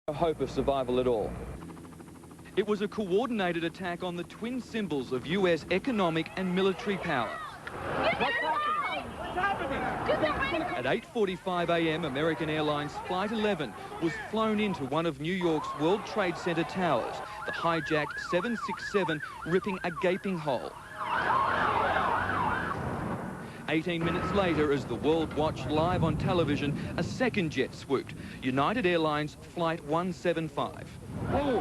No hope of survival at all. It was a coordinated attack on the twin symbols of US economic and military power. At 8:45 a.m, American Airlines Flight 11 was flown into one of New York's World Trade Center towers, the hijacked 767 ripping a gaping hole. 18 minutes later, as the world watched live on television, a second jet swooped, United Airlines Flight 175. Oh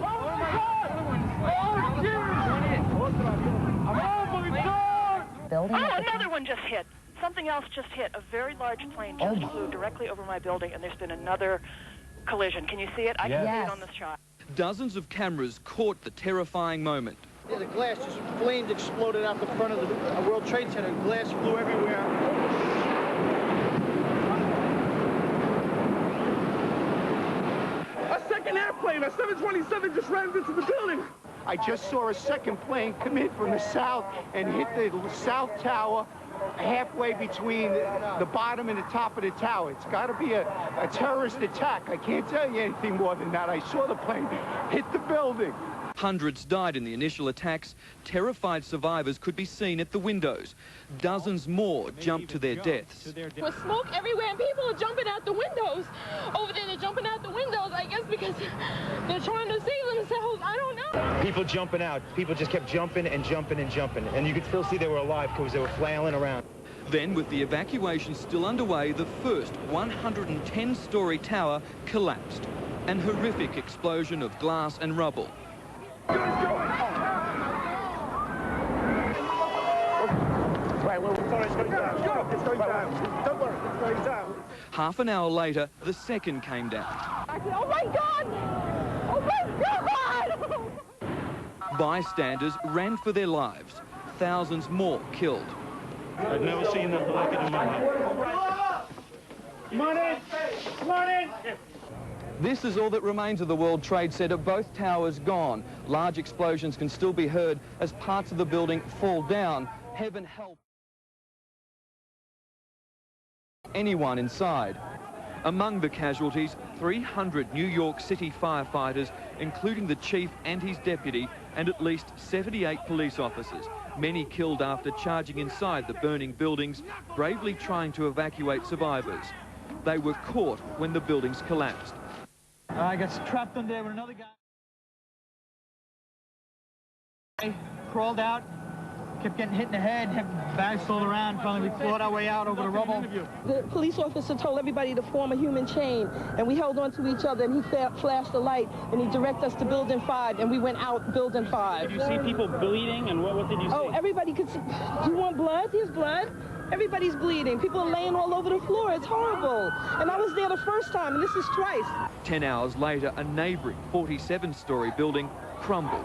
another one just hit. Something else just hit. A very large plane just flew directly over my building, and there's been another collision. Can you see it? I can see it on this shot. Dozens of cameras caught the terrifying moment. Yeah, the glass, just flames exploded out the front of the World Trade Center. Glass flew everywhere. A second airplane, a 727, just ran into the building. I just saw a second plane come in from the south and hit the south tower halfway between the bottom and the top of the tower. It's got to be a terrorist attack. I can't tell you anything more than that. I saw the plane hit the building. Hundreds died in the initial attacks. Terrified survivors could be seen at the windows. Dozens more jumped to their deaths. There's smoke everywhere and people are jumping out the windows. Over there, they're jumping out the windows, I guess, because they're trying to save themselves. I don't know. People jumping out. People just kept jumping and jumping and jumping. And you could still see they were alive because they were flailing around. Then, with the evacuation still underway, the first 110-story tower collapsed. An horrific explosion of glass and rubble. Right, well, sorry, it's going down. It's going down. Don't worry, it's going down. Half an hour later, the second came down. I said, oh my God! Oh my God! Bystanders ran for their lives. Thousands more killed. I've never seen nothing like it in my life. Come on in! Come on in! This is all that remains of the World Trade Center, both towers gone. Large explosions can still be heard as parts of the building fall down. Heaven help anyone inside. Among the casualties, 300 New York City firefighters, including the chief and his deputy, and at least 78 police officers, many killed after charging inside the burning buildings, bravely trying to evacuate survivors. They were caught when the buildings collapsed. I got trapped in there with another guy. Crawled out, kept getting hit in the head, had bags rolled around, finally we clawed our way out over the rubble. The police officer told everybody to form a human chain, and we held on to each other, and he flashed the light, and he directed us to Building 5, and we went out Building 5. Did you see people bleeding, and what did you see? Oh, everybody could see. Do you want blood? Here's blood. Everybody's bleeding. People are laying all over the floor. It's horrible. And I was there the first time, and this is twice. 10 hours later, a neighbouring 47-story building crumbled.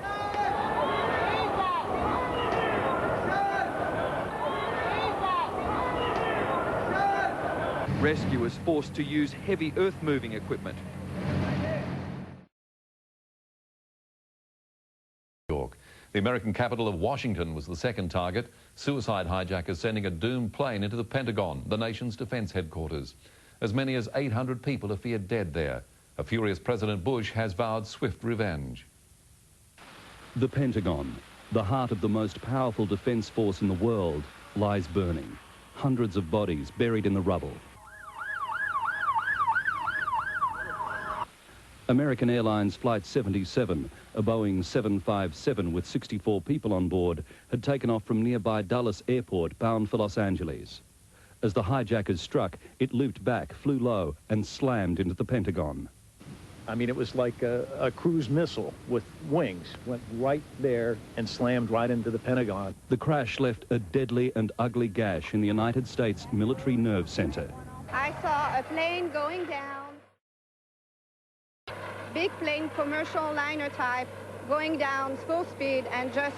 Rescuers forced to use heavy earth-moving equipment. York. The American capital of Washington was the second target. Suicide hijackers sending a doomed plane into the Pentagon, the nation's defense headquarters. As many as 800 people are feared dead there. A furious President Bush has vowed swift revenge. The Pentagon, the heart of the most powerful defense force in the world, lies burning. Hundreds of bodies buried in the rubble. American Airlines Flight 77, a Boeing 757 with 64 people on board, had taken off from nearby Dulles Airport bound for Los Angeles. As the hijackers struck, it looped back, flew low, and slammed into the Pentagon. I mean, it was like a cruise missile with wings, went right there and slammed right into the Pentagon. The crash left a deadly and ugly gash in the United States Military Nerve Center. I saw a plane going down. Big plane, commercial liner type, going down full speed and just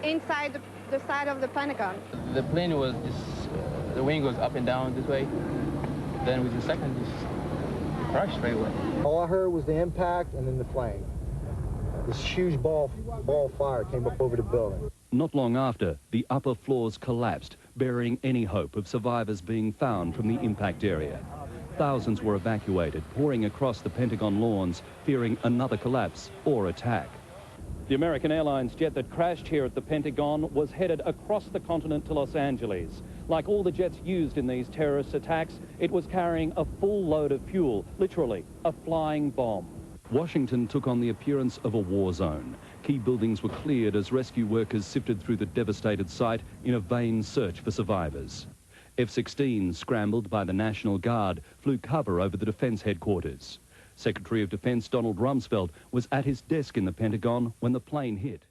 inside the side of the Pentagon. The plane was just, the wing was up and down this way. Then with the second, just crashed straight away. All I heard was the impact and then the flame. This huge ball of fire came up over the building. Not long after, the upper floors collapsed, burying any hope of survivors being found from the impact area. thousands were evacuated, pouring across the Pentagon lawns, fearing another collapse or attack. The American Airlines jet that crashed here at the Pentagon was headed across the continent to Los Angeles. Like all the jets used in these terrorist attacks, it was carrying a full load of fuel, literally a flying bomb. Washington took on the appearance of a war zone. Key buildings were cleared as rescue workers sifted through the devastated site in a vain search for survivors. F-16s, scrambled by the National Guard, flew cover over the defence headquarters. Secretary of Defence Donald Rumsfeld was at his desk in the Pentagon when the plane hit.